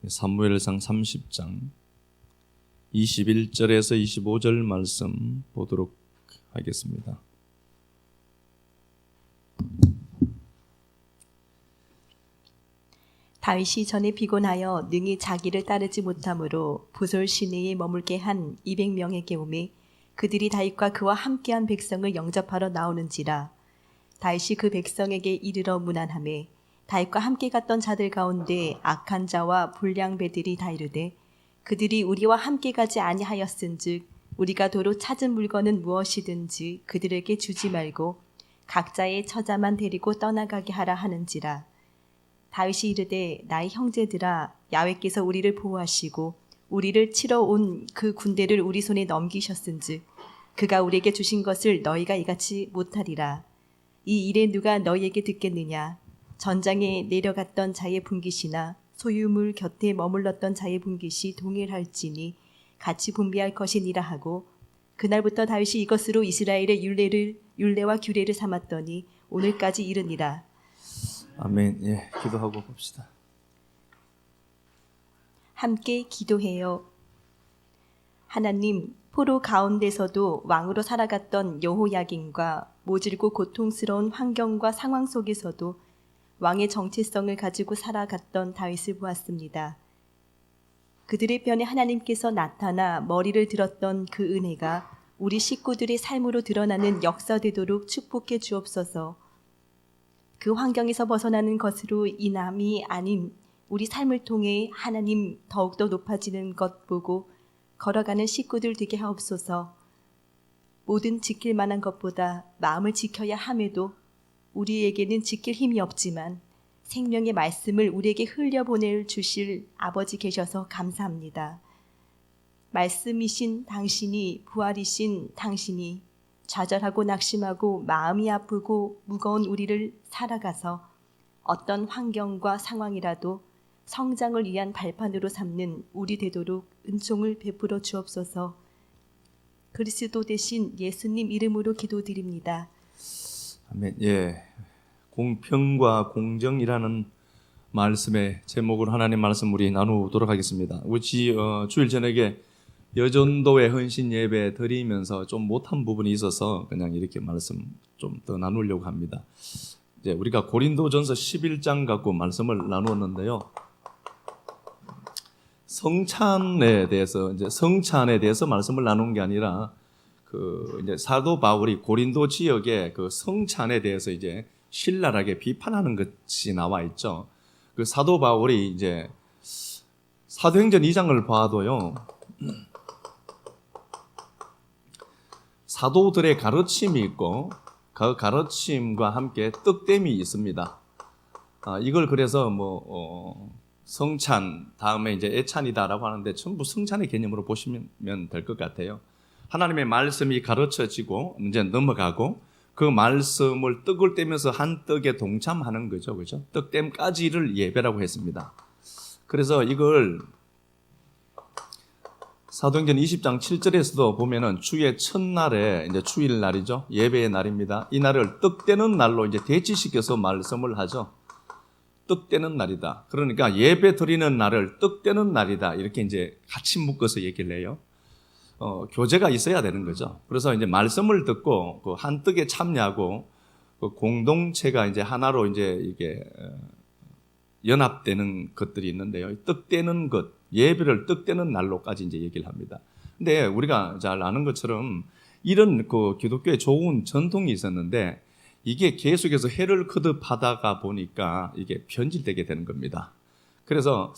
사무엘상 30장 21절에서 25절 말씀 보도록 하겠습니다. 다윗이 전에 피곤하여 능히 자기를 따르지 못하므로 부솔 시내에 머물게 한 200명에게 오매 그들이 다윗과 그와 함께한 백성을 영접하러 나오는지라. 다윗이 그 백성에게 이르러 문안하매 다윗과 함께 갔던 자들 가운데 악한 자와 불량배들이 다 이르되 그들이 우리와 함께 가지 아니하였은즉 우리가 도로 찾은 물건은 무엇이든지 그들에게 주지 말고 각자의 처자만 데리고 떠나가게 하라 하는지라. 다윗이 이르되 나의 형제들아, 야훼께서 우리를 보호하시고 우리를 치러 온 그 군대를 우리 손에 넘기셨은즉 그가 우리에게 주신 것을 너희가 이같이 못하리라. 이 일에 누가 너희에게 듣겠느냐? 전장에 내려갔던 자의 분깃이나 소유물 곁에 머물렀던 자의 분깃이 동일할지니 같이 분배할 것이니라 하고, 그날부터 다윗이 이것으로 이스라엘의 율례와 규례를 삼았더니 오늘까지 이르니라. 아멘. 예, 기도하고 봅시다. 함께 기도해요. 하나님, 포로 가운데서도 왕으로 살아갔던 여호야긴과 모질고 고통스러운 환경과 상황 속에서도 왕의 정체성을 가지고 살아갔던 다윗을 보았습니다. 그들의 편에 하나님께서 나타나 머리를 들었던 그 은혜가 우리 식구들의 삶으로 드러나는 역사되도록 축복해 주옵소서. 그 환경에서 벗어나는 것으로 인함이 아닌 우리 삶을 통해 하나님 더욱더 높아지는 것 보고 걸어가는 식구들 되게 하옵소서. 모든 지킬 만한 것보다 마음을 지켜야 함에도 우리에게는 지킬 힘이 없지만 생명의 말씀을 우리에게 흘려보내 주실 아버지 계셔서 감사합니다. 말씀이신 당신이, 부활이신 당신이 좌절하고 낙심하고 마음이 아프고 무거운 우리를 살아가서 어떤 환경과 상황이라도 성장을 위한 발판으로 삼는 우리 되도록 은총을 베풀어 주옵소서. 그리스도 대신 예수님 이름으로 기도드립니다. 아멘. 예, 공평과 공정이라는 말씀의 제목으로 하나님 말씀 우리 나누도록 하겠습니다. 우리 주일 저녁에 여전도의 헌신 예배 드리면서 좀 못한 부분이 있어서 그냥 이렇게 말씀 좀 더 나누려고 합니다. 이제 우리가 고린도전서 11장 갖고 말씀을 나누었는데요. 성찬에 대해서 말씀을 나눈 게 아니라 이제 사도 바울이 고린도 지역의 그 성찬에 대해서 이제 신랄하게 비판하는 것이 나와 있죠. 그 사도 바울이 이제 사도행전 2장을 봐도요. 사도들의 가르침이 있고 그 가르침과 함께 떡됨이 있습니다. 이걸 그래서 성찬 다음에 이제 애찬이다라고 하는데 전부 성찬의 개념으로 보시면 될 것 같아요. 하나님의 말씀이 가르쳐지고 이제 넘어가고 그 말씀을 떡을 떼면서 한 떡에 동참하는 거죠, 그죠? 떡됨까지를 예배라고 했습니다. 그래서 이걸 사도행전 20장 7절에서도 보면은 주의 첫날에 이제 주일 날이죠. 예배의 날입니다. 이 날을 떡 떼는 날로 이제 대치시켜서 말씀을 하죠. 떡 떼는 날이다. 그러니까 예배 드리는 날을 떡 떼는 날이다. 이렇게 이제 같이 묶어서 얘기를 해요. 교제가 있어야 되는 거죠. 그래서 이제 말씀을 듣고 그 한 떡에 참여하고 그 공동체가 이제 하나로 이제 이게 연합되는 것들이 있는데요. 떡 떼는 것, 예배를 떡 떼는 날로까지 이제 얘기를 합니다. 근데 우리가 잘 아는 것처럼 이런 그 기독교의 좋은 전통이 있었는데 이게 계속해서 해를 거듭하다가 보니까 이게 변질되게 되는 겁니다. 그래서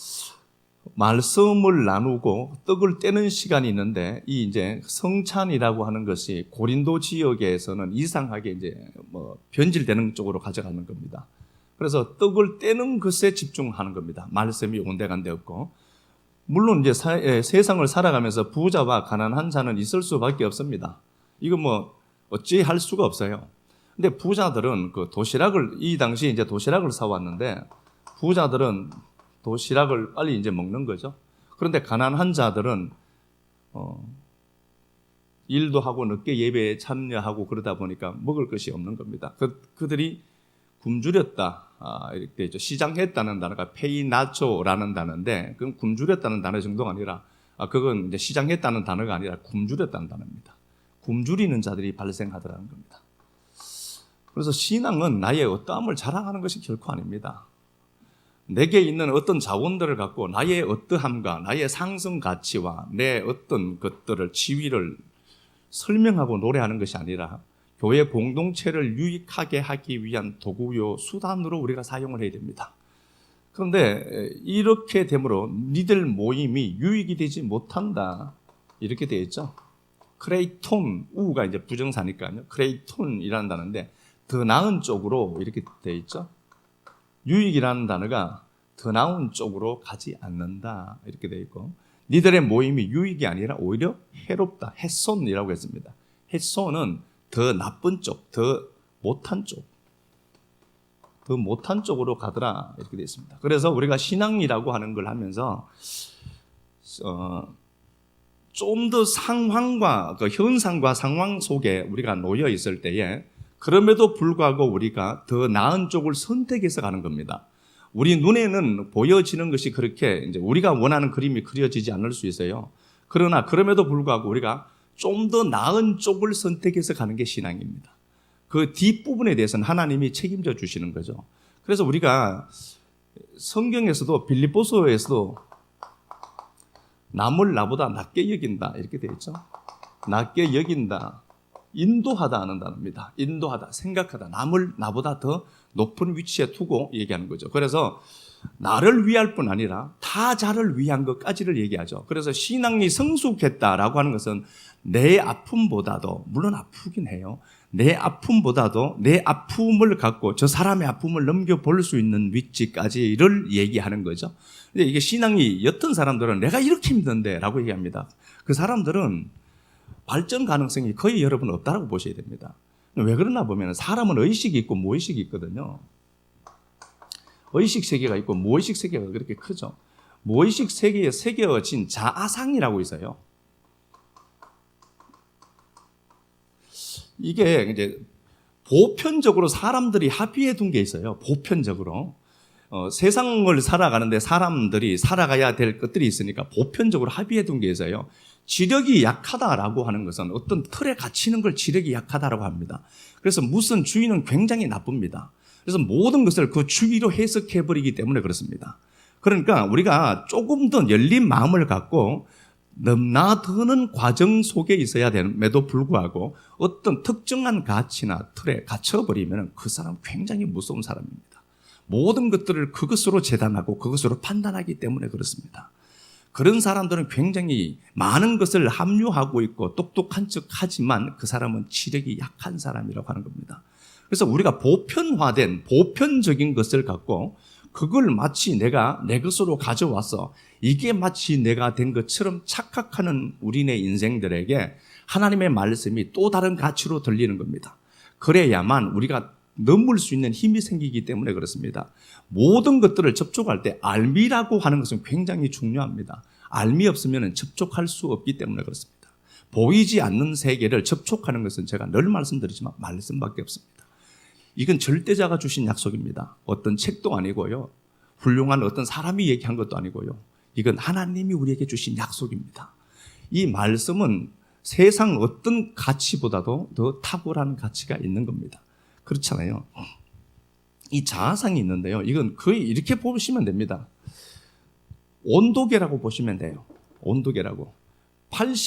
말씀을 나누고 떡을 떼는 시간이 있는데 이 이제 성찬이라고 하는 것이 고린도 지역에서는 이상하게 이제 변질되는 쪽으로 가져가는 겁니다. 그래서 떡을 떼는 것에 집중하는 겁니다. 말씀이 온데간데 없고. 물론 이제 세상을 살아가면서 부자와 가난한 자는 있을 수밖에 없습니다. 이거 어찌 할 수가 없어요. 근데 부자들은 이 당시에 이제 도시락을 사왔는데 부자들은 도시락을 빨리 이제 먹는 거죠. 그런데 가난한 자들은 일도 하고 늦게 예배에 참여하고 그러다 보니까 먹을 것이 없는 겁니다. 그들이 굶주렸다. 이렇게 되죠. 시장했다는 단어가 페이나초라는 단어인데, 그건 굶주렸다는 단어 정도가 아니라, 그건 이제 시장했다는 단어가 아니라 굶주렸다는 단어입니다. 굶주리는 자들이 발생하더라는 겁니다. 그래서 신앙은 나의 어떠함을 자랑하는 것이 결코 아닙니다. 내게 있는 어떤 자원들을 갖고 나의 어떠함과 나의 상승 가치와 내 어떤 것들을 지위를 설명하고 노래하는 것이 아니라 교회 공동체를 유익하게 하기 위한 도구요 수단으로 우리가 사용을 해야 됩니다. 그런데 이렇게 되므로 니들 모임이 유익이 되지 못한다 이렇게 되어 있죠. 크레이톤, 우가 이제 부정사니까요. 크레이톤이라는 단어인데 더 나은 쪽으로 이렇게 되어 있죠. 유익이라는 단어가 더 나은 쪽으로 가지 않는다 이렇게 되어 있고, 니들의 모임이 유익이 아니라 오히려 해롭다, 훼손이라고 했습니다. 훼손은 더 나쁜 쪽, 더 못한 쪽, 더 못한 쪽으로 가더라 이렇게 되어 있습니다. 그래서 우리가 신앙이라고 하는 걸 하면서 좀 더 상황과 그 현상과 상황 속에 우리가 놓여 있을 때에 그럼에도 불구하고 우리가 더 나은 쪽을 선택해서 가는 겁니다. 우리 눈에는 보여지는 것이 그렇게 이제 우리가 원하는 그림이 그려지지 않을 수 있어요. 그러나 그럼에도 불구하고 우리가 좀 더 나은 쪽을 선택해서 가는 게 신앙입니다. 그 뒷부분에 대해서는 하나님이 책임져 주시는 거죠. 그래서 우리가 성경에서도 빌립보서에서도 남을 나보다 낮게 여긴다 이렇게 되어 있죠. 낮게 여긴다, 인도하다 하는 단어입니다. 인도하다, 생각하다, 남을 나보다 더 높은 위치에 두고 얘기하는 거죠. 그래서 나를 위할 뿐 아니라 타자를 위한 것까지를 얘기하죠. 그래서 신앙이 성숙했다라고 하는 것은 내 아픔보다도, 물론 아프긴 해요. 내 아픔보다도 내 아픔을 갖고 저 사람의 아픔을 넘겨볼 수 있는 위치까지를 얘기하는 거죠. 근데 이게 신앙이 옅은 사람들은 내가 이렇게 힘든데 라고 얘기합니다. 그 사람들은 발전 가능성이 거의 여러분 없다라고 보셔야 됩니다. 왜 그러나 보면 사람은 의식이 있고 무의식이 있거든요. 의식 세계가 있고 무의식 세계가 그렇게 크죠. 무의식 세계에 새겨진 자아상이라고 있어요. 이게 이제 보편적으로 사람들이 합의해 둔 게 있어요. 보편적으로. 세상을 살아가는데 사람들이 살아가야 될 것들이 있으니까 보편적으로 합의해 둔 게 있어요. 지력이 약하다라고 하는 것은 어떤 틀에 갇히는 걸 지력이 약하다라고 합니다. 그래서 무슨 주의는 굉장히 나쁩니다. 그래서 모든 것을 그 주의로 해석해버리기 때문에 그렇습니다. 그러니까 우리가 조금 더 열린 마음을 갖고 넘나드는 과정 속에 있어야 됨에도 불구하고 어떤 특정한 가치나 틀에 갇혀버리면 그 사람은 굉장히 무서운 사람입니다. 모든 것들을 그것으로 재단하고 그것으로 판단하기 때문에 그렇습니다. 그런 사람들은 굉장히 많은 것을 합류하고 있고 똑똑한 척 하지만 그 사람은 지력이 약한 사람이라고 하는 겁니다. 그래서 우리가 보편화된 보편적인 것을 갖고 그걸 마치 내가 내 것으로 가져와서 이게 마치 내가 된 것처럼 착각하는 우리네 인생들에게 하나님의 말씀이 또 다른 가치로 들리는 겁니다. 그래야만 우리가 넘을 수 있는 힘이 생기기 때문에 그렇습니다. 모든 것들을 접촉할 때 알미라고 하는 것은 굉장히 중요합니다. 알미 없으면 접촉할 수 없기 때문에 그렇습니다. 보이지 않는 세계를 접촉하는 것은 제가 늘 말씀드리지만 말씀밖에 없습니다. 이건 절대자가 주신 약속입니다. 어떤 책도 아니고요. 훌륭한 어떤 사람이 얘기한 것도 아니고요. 이건 하나님이 우리에게 주신 약속입니다. 이 말씀은 세상 어떤 가치보다도 더 탁월한 가치가 있는 겁니다. 그렇잖아요. 이 자아상이 있는데요. 이건 거의 이렇게 보시면 됩니다. 온도계라고 보시면 돼요. 온도계라고.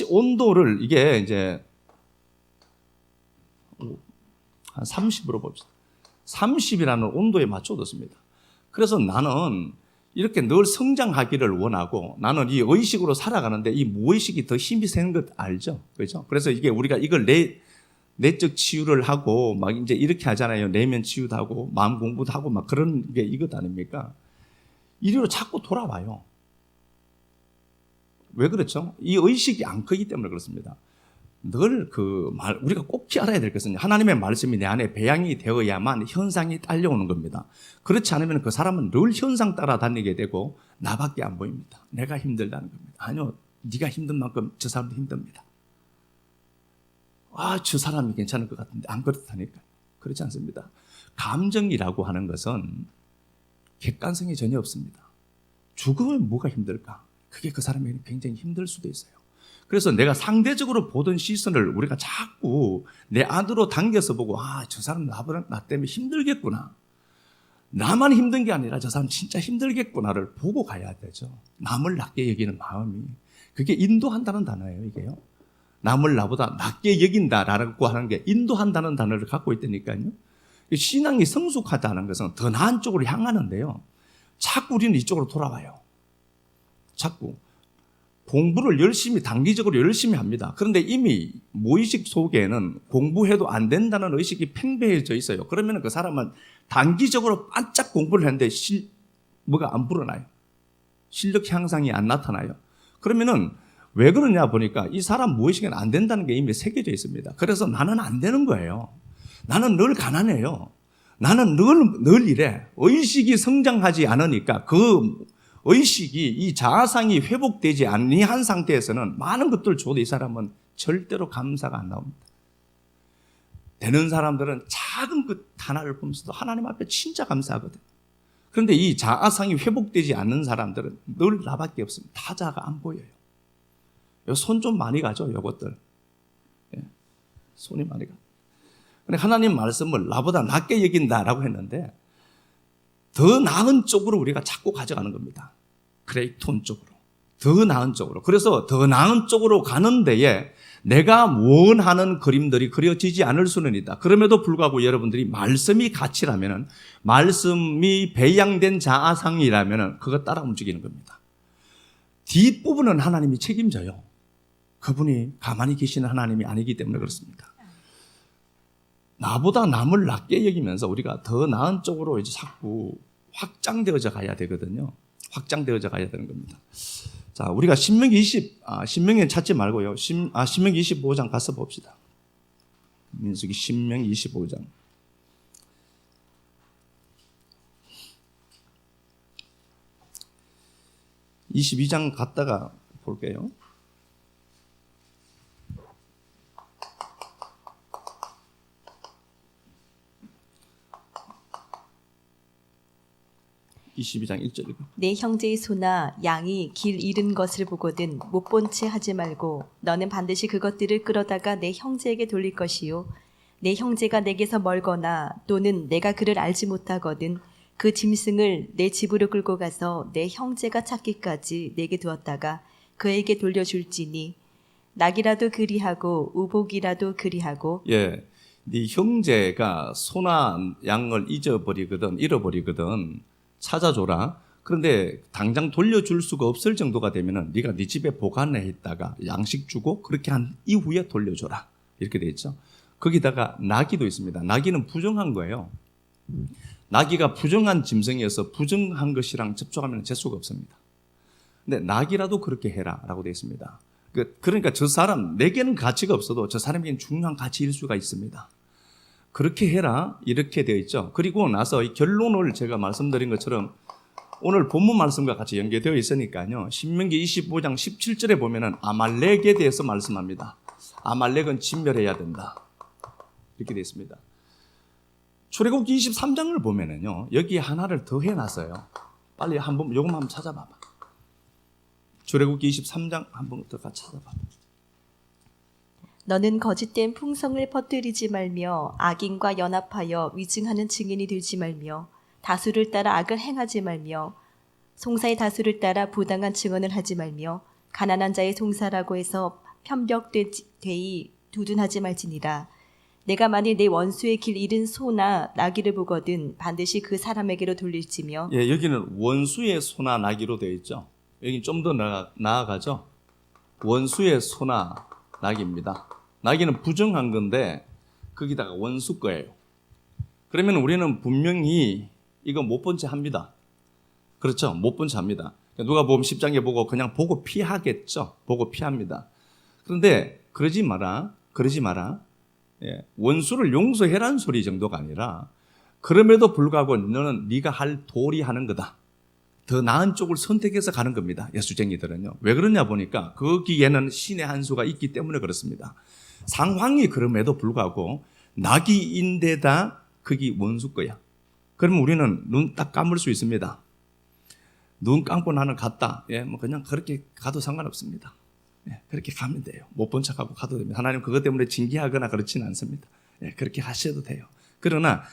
온도를 이게 이제 한 30으로 봅시다. 30이라는 온도에 맞춰뒀습니다. 그래서 나는 이렇게 늘 성장하기를 원하고 나는 이 의식으로 살아가는데 이 무의식이 더 힘이 세는 것 알죠? 그렇죠? 그래서 이게 우리가 이걸 내적 치유를 하고 막 이제 이렇게 하잖아요. 내면 치유도 하고 마음 공부도 하고 막 그런 게 이것 아닙니까? 이리로 자꾸 돌아와요. 왜 그렇죠? 이 의식이 안 크기 때문에 그렇습니다. 늘 우리가 꼭 알아야 될 것은 하나님의 말씀이 내 안에 배양이 되어야만 현상이 딸려오는 겁니다. 그렇지 않으면 그 사람은 늘 현상 따라 다니게 되고 나밖에 안 보입니다. 내가 힘들다는 겁니다. 아니요, 네가 힘든 만큼 저 사람도 힘듭니다. 저 사람이 괜찮을 것 같은데 안 그렇다니까. 그렇지 않습니다. 감정이라고 하는 것은 객관성이 전혀 없습니다. 죽으면 뭐가 힘들까? 그게 그 사람에게 굉장히 힘들 수도 있어요. 그래서 내가 상대적으로 보던 시선을 우리가 자꾸 내 안으로 당겨서 보고, 저 사람 나 때문에 힘들겠구나. 나만 힘든 게 아니라 저 사람 진짜 힘들겠구나를 보고 가야 되죠. 남을 낮게 여기는 마음이. 그게 인도한다는 단어예요, 이게요. 남을 나보다 낮게 여긴다라고 하는 게 인도한다는 단어를 갖고 있다니까요. 신앙이 성숙하다는 것은 더 나은 쪽으로 향하는데요. 자꾸 우리는 이쪽으로 돌아와요. 자꾸. 공부를 단기적으로 열심히 합니다. 그런데 이미 무의식 속에는 공부해도 안 된다는 의식이 팽배해져 있어요. 그러면 그 사람은 단기적으로 반짝 공부를 했는데 뭐가 안 불어나요. 실력 향상이 안 나타나요. 그러면은 왜 그러냐 보니까 이 사람 무의식에는 안 된다는 게 이미 새겨져 있습니다. 그래서 나는 안 되는 거예요. 나는 늘 가난해요. 나는 늘 이래. 의식이 성장하지 않으니까 그 의식이, 이 자아상이 회복되지 아니한 상태에서는 많은 것들을 줘도 이 사람은 절대로 감사가 안 나옵니다. 되는 사람들은 작은 것 하나를 보면서도 하나님 앞에 진짜 감사하거든요. 그런데 이 자아상이 회복되지 않는 사람들은 늘 나밖에 없습니다. 타자가 안 보여요. 손 좀 많이 가죠, 이것들. 손이 많이 가. 근데 하나님 말씀을 나보다 낮게 여긴다라고 했는데 더 나은 쪽으로 우리가 자꾸 가져가는 겁니다. 그레이톤 쪽으로. 더 나은 쪽으로. 그래서 더 나은 쪽으로 가는 데에 내가 원하는 그림들이 그려지지 않을 수는 있다. 그럼에도 불구하고 여러분들이 말씀이 가치라면은, 말씀이 배양된 자아상이라면은 그거 따라 움직이는 겁니다. 뒷부분은 하나님이 책임져요. 그분이 가만히 계시는 하나님이 아니기 때문에 그렇습니다. 나보다 남을 낮게 여기면서 우리가 더 나은 쪽으로 이제 자꾸 확장되어져 가야 되거든요. 확장되어져 가야 되는 겁니다. 자, 우리가 신명기는 찾지 말고요. 신명기 25장 가서 봅시다. 민수기 신명기 25장. 22장 갔다가 볼게요. (22장 1절이고) 내 형제의 소나 양이 길 잃은 것을 보거든 못 본 채 하지 말고 너는 반드시 그것들을 끌어다가 내 형제에게 돌릴 것이요 내 형제가 내게서 멀거나 또는 내가 그를 알지 못하거든 그 짐승을 내 집으로 끌고 가서 내 형제가 찾기까지 내게 두었다가 그에게 돌려줄지니 낙이라도 그리하고 우복이라도 그리하고. 네 형제가 소나 양을 잃어버리거든 찾아줘라. 그런데 당장 돌려줄 수가 없을 정도가 되면은 네가 네 집에 보관해 있다가 양식 주고 그렇게 한 이후에 돌려줘라. 이렇게 돼 있죠. 거기다가 나귀도 있습니다. 나귀는 부정한 거예요. 나귀가 부정한 짐승이어서 부정한 것이랑 접촉하면 재수가 없습니다. 근데 나귀라도 그렇게 해라라고 되어 있습니다. 그러니까 저 사람, 내게는 가치가 없어도 저 사람에게는 중요한 가치일 수가 있습니다. 그렇게 해라 이렇게 되어 있죠. 그리고 나서 이 결론을 제가 말씀드린 것처럼 오늘 본문 말씀과 같이 연계되어 있으니까요. 신명기 25장 17절에 보면은 아말렉에 대해서 말씀합니다. 아말렉은 진멸해야 된다. 이렇게 되어 있습니다. 출애굽기 23장을 보면은요. 여기 하나를 더 해놨어요. 빨리 요것만 한번 찾아봐봐. 출애굽기 23장 한번 더 같이 찾아봐봐. 너는 거짓된 풍성을 퍼뜨리지 말며 악인과 연합하여 위증하는 증인이 되지 말며 다수를 따라 악을 행하지 말며 송사의 다수를 따라 부당한 증언을 하지 말며 가난한 자의 송사라고 해서 편벽되이 두둔하지 말지니라. 내가 만일 내 원수의 길 잃은 소나 나귀를 보거든 반드시 그 사람에게로 돌릴지며. 예, 여기는 원수의 소나 나귀로 되어 있죠. 여기 좀 더 나아가죠. 원수의 소나 나귀입니다. 나귀는 부정한 건데 거기다가 원수 거예요. 그러면 우리는 분명히 이거 못 본 채 합니다. 그렇죠? 못 본 채 합니다. 누가 보면 10장에 보고 그냥 보고 피하겠죠. 보고 피합니다. 그런데 그러지 마라. 예, 원수를 용서해라는 소리 정도가 아니라 그럼에도 불구하고 너는 네가 할 도리 하는 거다. 더 나은 쪽을 선택해서 가는 겁니다. 예수쟁이들은요. 왜 그러냐 보니까 거기에는 신의 한 수가 있기 때문에 그렇습니다. 상황이 그럼에도 불구하고 나귀인데다 거기 원수 거야. 그러면 우리는 눈 딱 감을 수 있습니다. 눈 감고 나는 갔다. 뭐 그냥 그렇게 가도 상관없습니다. 그렇게 가면 돼요. 못 본 척하고 가도 됩니다. 하나님 그것 때문에 징계하거나 그렇지는 않습니다. 그렇게 하셔도 돼요. 그러나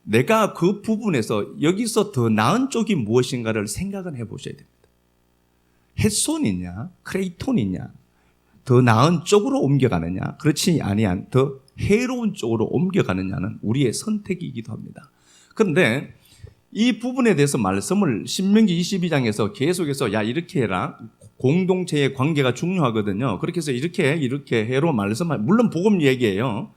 내가 그 부분에서 여기서 더 나은 쪽이 무엇인가를 생각은 해보셔야 됩니다. 햇손이냐, 크레이톤이냐, 더 나은 쪽으로 옮겨가느냐, 그렇지 아니한 더 해로운 쪽으로 옮겨가느냐는 우리의 선택이기도 합니다. 그런데 이 부분에 대해서 말씀을 신명기 22장에서 계속해서 야 이렇게 해라. 공동체의 관계가 중요하거든요. 그렇게 해서 이렇게 해로 물론 복음 얘기예요.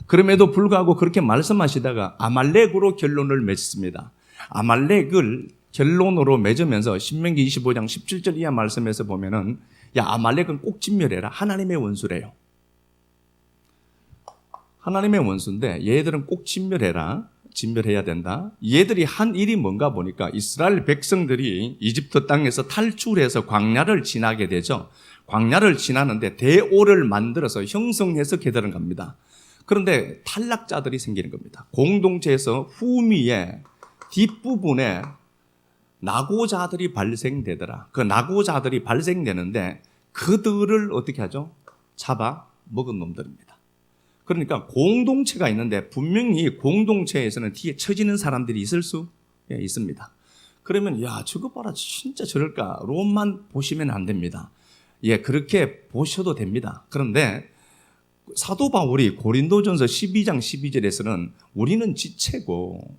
그럼에도 불구하고 그렇게 말씀하시다가 아말렉으로 결론을 맺습니다. 아말렉을 결론으로 맺으면서 신명기 25장 17절 이하 말씀에서 보면은 야 아말렉은 꼭 진멸해라. 하나님의 원수래요. 하나님의 원수인데 얘들은 꼭 진멸해라. 진멸해야 된다. 얘들이 한 일이 뭔가 보니까 이스라엘 백성들이 이집트 땅에서 탈출해서 광야를 지나게 되죠. 광야를 지나는데 대오를 만들어서 형성해서 개들은 갑니다. 그런데 탈락자들이 생기는 겁니다. 공동체에서 후미에 뒷부분에 낙오자들이 발생되더라. 그 낙오자들이 발생되는데 그들을 어떻게 하죠? 잡아 먹은 놈들입니다. 그러니까 공동체가 있는데 분명히 공동체에서는 뒤에 처지는 사람들이 있을 수 있습니다. 그러면 야 저거 봐라 진짜 저럴까로만 보시면 안 됩니다. 그렇게 보셔도 됩니다. 그런데 사도 바울이 고린도전서 12장 12절에서는 우리는 지체고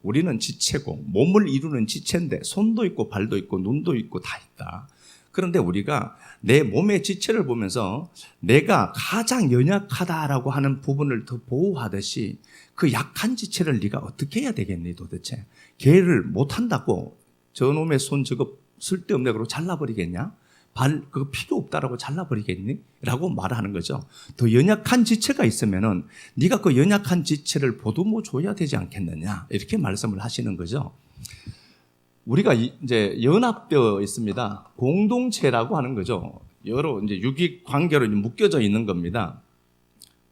몸을 이루는 지체인데 손도 있고 발도 있고 눈도 있고 다 있다. 그런데 우리가 내 몸의 지체를 보면서 내가 가장 연약하다라고 하는 부분을 더 보호하듯이 그 약한 지체를 네가 어떻게 해야 되겠니 도대체. 걔를 못한다고 저놈의 손 저거 쓸데없네 그러고 잘라버리겠냐? 발 그거 필요 없다라고 잘라버리겠니? 라고 말하는 거죠. 더 연약한 지체가 있으면은 네가 그 연약한 지체를 보듬어 줘야 되지 않겠느냐 이렇게 말씀을 하시는 거죠. 우리가 이제 연합되어 있습니다. 공동체라고 하는 거죠. 여러 이제 유기 관계로 묶여져 있는 겁니다.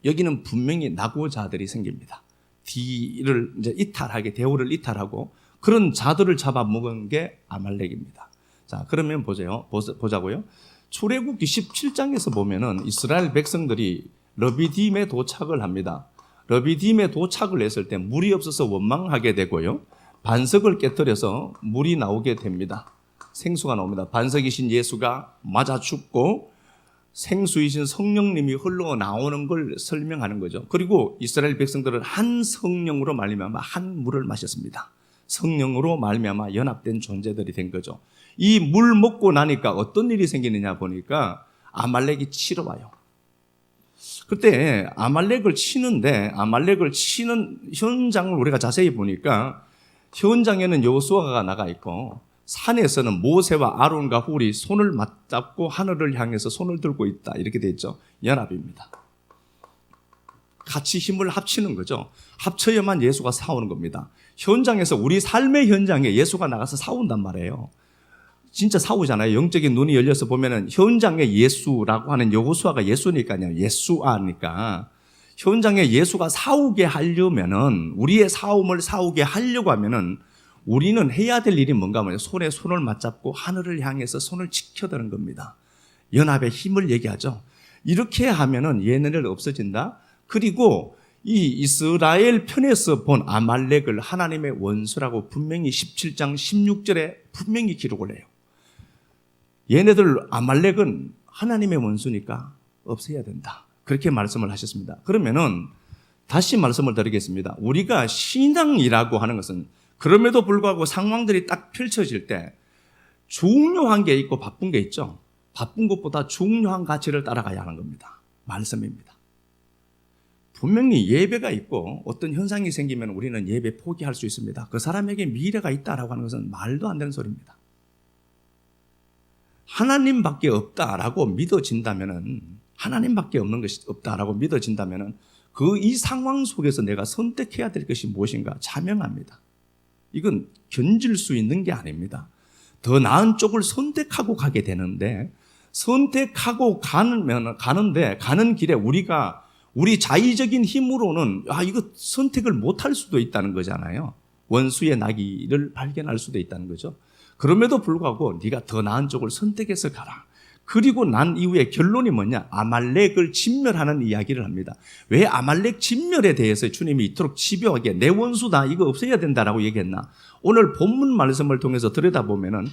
여기는 분명히 낙오자들이 생깁니다. 뒤를 이제 이탈하게 대오를 이탈하고 그런 자들을 잡아먹은 게 아말렉입니다. 자, 그러면 보자고요. 출애굽기 17장에서 보면은 이스라엘 백성들이 르비딤에 도착을 합니다. 르비딤에 도착을 했을 때 물이 없어서 원망하게 되고요. 반석을 깨뜨려서 물이 나오게 됩니다. 생수가 나옵니다. 반석이신 예수가 맞아 죽고 생수이신 성령님이 흘러나오는 걸 설명하는 거죠. 그리고 이스라엘 백성들은 한 성령으로 말미암아 한 물을 마셨습니다. 성령으로 말미암아 연합된 존재들이 된 거죠. 이 물 먹고 나니까 어떤 일이 생기느냐 보니까 아말렉이 치러 와요. 그때 아말렉을 치는 현장을 우리가 자세히 보니까 현장에는 여호수아가 나가 있고 산에서는 모세와 아론과 훌이 손을 맞잡고 하늘을 향해서 손을 들고 있다. 이렇게 돼 있죠. 연합입니다. 같이 힘을 합치는 거죠. 합쳐야만 예수가 싸우는 겁니다. 현장에서 우리 삶의 현장에 예수가 나가서 싸운단 말이에요. 진짜 싸우잖아요. 영적인 눈이 열려서 보면은 현장에 예수라고 하는 여호수아가 예수니까요. 예수아니까. 현장에 예수가 싸우게 하려면은 우리의 싸움을 싸우게 하려고 하면은 우리는 해야 될 일이 뭔가 하면 손에 손을 맞잡고 하늘을 향해서 손을 지켜드는 겁니다. 연합의 힘을 얘기하죠. 이렇게 하면은 얘네들 없어진다. 그리고 이 이스라엘 편에서 본 아말렉을 하나님의 원수라고 분명히 17장 16절에 분명히 기록을 해요. 얘네들 아말렉은 하나님의 원수니까 없애야 된다. 그렇게 말씀을 하셨습니다. 그러면은 다시 말씀을 드리겠습니다. 우리가 신앙이라고 하는 것은 그럼에도 불구하고 상황들이 딱 펼쳐질 때 중요한 게 있고 바쁜 게 있죠. 바쁜 것보다 중요한 가치를 따라가야 하는 겁니다. 말씀입니다. 분명히 예배가 있고 어떤 현상이 생기면 우리는 예배 포기할 수 있습니다. 그 사람에게 미래가 있다라고 하는 것은 말도 안 되는 소리입니다. 하나님밖에 없다라고 믿어진다면은 하나님밖에 없는 것이 없다라고 믿어진다면은 이 상황 속에서 내가 선택해야 될 것이 무엇인가 자명합니다. 이건 견질 수 있는 게 아닙니다. 더 나은 쪽을 선택하고 가게 되는데 선택하고 가는 길에 우리가 우리 자의적인 힘으로는 이거 선택을 못할 수도 있다는 거잖아요. 원수의 나기를 발견할 수도 있다는 거죠. 그럼에도 불구하고 네가 더 나은 쪽을 선택해서 가라. 그리고 난 이후에 결론이 뭐냐? 아말렉을 진멸하는 이야기를 합니다. 왜 아말렉 진멸에 대해서 주님이 이토록 집요하게 내 원수다, 이거 없애야 된다라고 얘기했나? 오늘 본문 말씀을 통해서 들여다보면은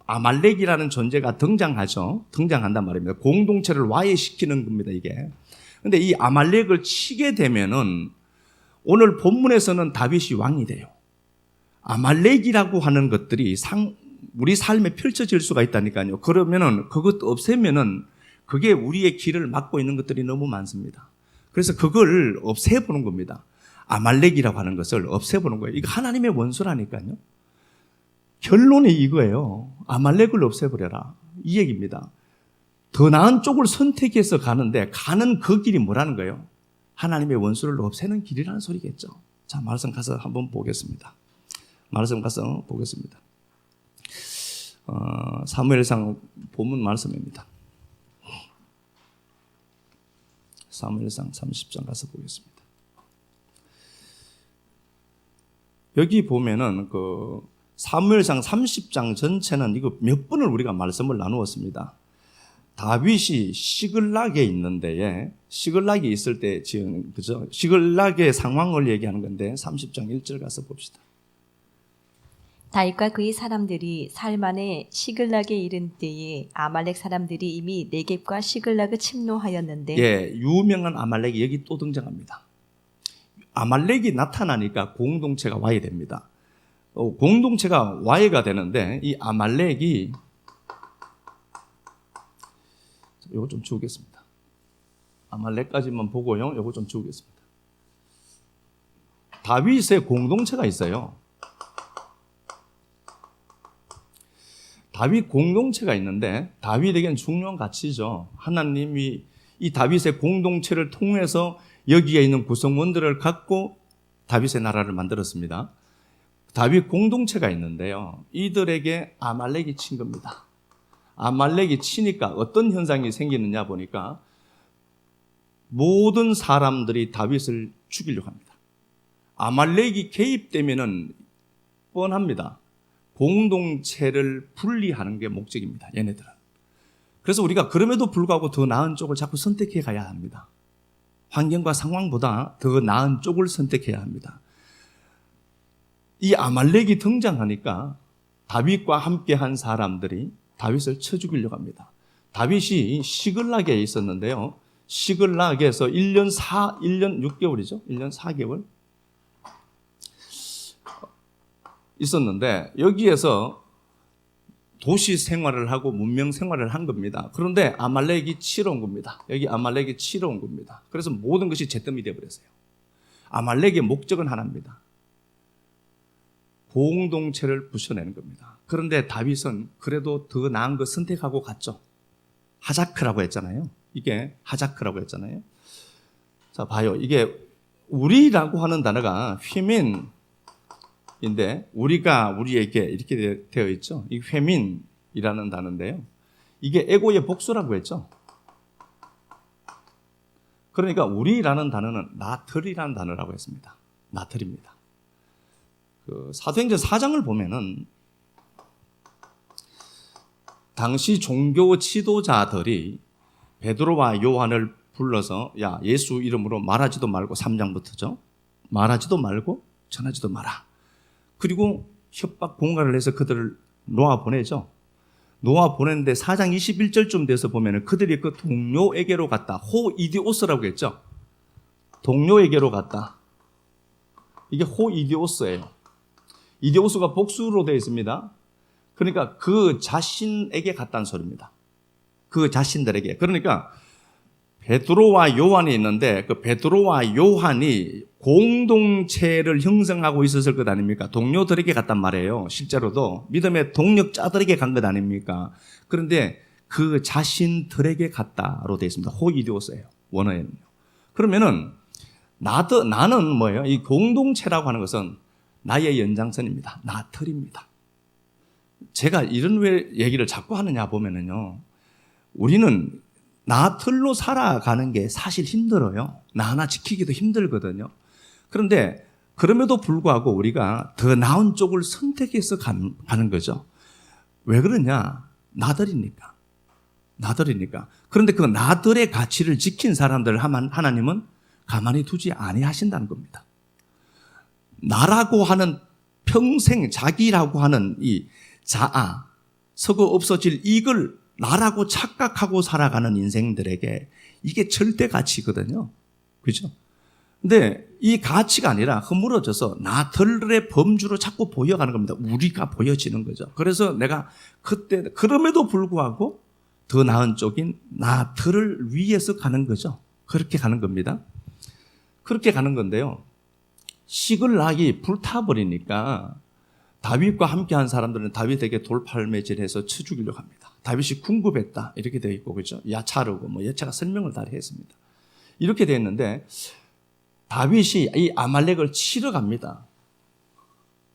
아말렉이라는 존재가 등장한단 말입니다. 공동체를 와해시키는 겁니다, 이게. 근데 이 아말렉을 치게 되면은 오늘 본문에서는 다윗이 왕이 돼요. 아말렉이라고 하는 것들이 우리 삶에 펼쳐질 수가 있다니까요. 그러면은 그것 없애면은 그게 우리의 길을 막고 있는 것들이 너무 많습니다. 그래서 그걸 없애보는 겁니다. 아말렉이라고 하는 것을 없애보는 거예요. 이거 하나님의 원수라니까요. 결론이 이거예요. 아말렉을 없애버려라. 이 얘기입니다. 더 나은 쪽을 선택해서 가는데 가는 그 길이 뭐라는 거예요? 하나님의 원수를 없애는 길이라는 소리겠죠. 자, 말씀 가서 한번 보겠습니다. 사무엘상 본문 말씀입니다. 사무엘상 30장 가서 보겠습니다. 여기 보면은 사무엘상 30장 전체는 이거 몇 번을 우리가 말씀을 나누었습니다. 다윗이 시글락에 있는데, 시글락이 있을 때 지금, 그죠? 시글락의 상황을 얘기하는 건데, 30장 1절 가서 봅시다. 다윗과 그의 사람들이 살만에 시글락에 이른 때에 아말렉 사람들이 이미 네겝과 시글락을 침노하였는데, 예, 유명한 아말렉이 여기 또 등장합니다. 아말렉이 나타나니까 공동체가 와야 됩니다. 공동체가 와해가 되는데 이 아말렉이 이거 좀 지우겠습니다. 아말렉까지만 보고요. 이거 좀 지우겠습니다. 다윗의 공동체가 있어요. 다윗 공동체가 있는데 다윗에겐 중요한 가치죠. 하나님이 이 다윗의 공동체를 통해서 여기에 있는 구성원들을 갖고 다윗의 나라를 만들었습니다. 다윗 공동체가 있는데요. 이들에게 아말렉이 친 겁니다. 아말렉이 치니까 어떤 현상이 생기느냐 보니까 모든 사람들이 다윗을 죽이려고 합니다. 아말렉이 개입되면은 뻔합니다. 공동체를 분리하는 게 목적입니다. 얘네들은. 그래서 우리가 그럼에도 불구하고 더 나은 쪽을 자꾸 선택해 가야 합니다. 환경과 상황보다 더 나은 쪽을 선택해야 합니다. 이 아말렉이 등장하니까 다윗과 함께한 사람들이 다윗을 쳐 죽이려고 합니다. 다윗이 시글락에 있었는데요. 시글락에서 1년 6개월이죠. 1년 4개월 있었는데 여기에서 도시 생활을 하고 문명 생활을 한 겁니다. 그런데 아말렉이 치러 온 겁니다. 여기 아말렉이 치러 온 겁니다. 그래서 모든 것이 잿더미 되어버렸어요. 아말렉의 목적은 하나입니다. 공동체를 부셔내는 겁니다. 그런데 다윗은 그래도 더 나은 거 선택하고 갔죠. 하자크라고 했잖아요. 이게 하자크라고 했잖아요. 자, 봐요. 이게 우리라고 하는 단어가 휘민인데 우리에게 이렇게 되어 있죠. 이 휘민이라는 단어인데요. 이게 에고의 복수라고 했죠. 그러니까 우리라는 단어는 나털이라는 단어라고 했습니다. 나털입니다. 사도행전 4장을 보면은 당시 종교 지도자들이 베드로와 요한을 불러서 야, 예수 이름으로 말하지도 말고 3장부터죠. 말하지도 말고 전하지도 마라. 그리고 협박 공갈을 해서 그들을 놓아 보내죠. 놓아 보냈는데 4장 21절쯤 돼서 보면은 그들이 그 동료에게로 갔다. 호이디오스라고 했죠. 동료에게로 갔다. 이게 호이디오스예요. 이디오스가 복수로 되어 있습니다. 그러니까 그 자신에게 갔다는 소리입니다. 그 자신들에게. 그러니까 베드로와 요한이 있는데 그 베드로와 요한이 공동체를 형성하고 있었을 것 아닙니까? 동료들에게 갔단 말이에요. 실제로도 믿음의 동력자들에게 간 것 아닙니까? 그런데 그 자신들에게 갔다로 되어 있습니다. 호이디오스예요. 원어에는요. 그러면은 나는 뭐예요? 이 공동체라고 하는 것은 나의 연장선입니다. 나털입니다. 제가 이런 왜 얘기를 자꾸 하느냐 보면은요. 우리는 나 틀로 살아가는 게 사실 힘들어요. 나 하나 지키기도 힘들거든요. 그런데 그럼에도 불구하고 우리가 더 나은 쪽을 선택해서 가는 거죠. 왜 그러냐? 나들이니까. 그런데 그 나들의 가치를 지킨 사람들을 하나님은 가만히 두지 아니하신다는 겁니다. 나라고 하는 평생 자기라고 하는 이 자아, 서거 없어질 이걸 나라고 착각하고 살아가는 인생들에게 이게 절대 가치거든요. 그죠? 근데 이 가치가 아니라 허물어져서 나들의 범주로 자꾸 보여가는 겁니다. 우리가 보여지는 거죠. 그래서 내가 그때 그럼에도 불구하고 더 나은 쪽인 나들을 위해서 가는 거죠. 그렇게 가는 겁니다. 그렇게 가는 건데요. 시글락이 불타버리니까 다윗과 함께한 사람들은 다윗에게 돌팔매질해서 쳐 죽이려고 합니다. 다윗이 궁급했다 이렇게 되어 있고 그죠? 야차르고 여차가 설명을 다 했습니다. 이렇게 되어 있는데 다윗이 이 아말렉을 치러 갑니다.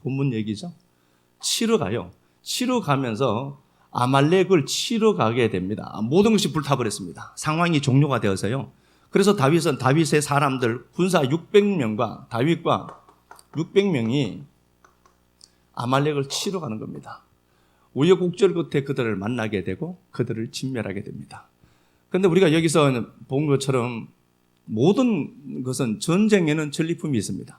본문 얘기죠. 치러 가요. 치러 가면서 아말렉을 치러 가게 됩니다. 모든 것이 불타버렸습니다. 상황이 종료가 되어서요. 그래서 다윗은 다윗의 사람들 군사 600명과 다윗과 600명이 아말렉을 치러 가는 겁니다. 우여곡절 끝에 그들을 만나게 되고 그들을 진멸하게 됩니다. 그런데 우리가 여기서 본 것처럼 모든 것은 전쟁에는 전리품이 있습니다.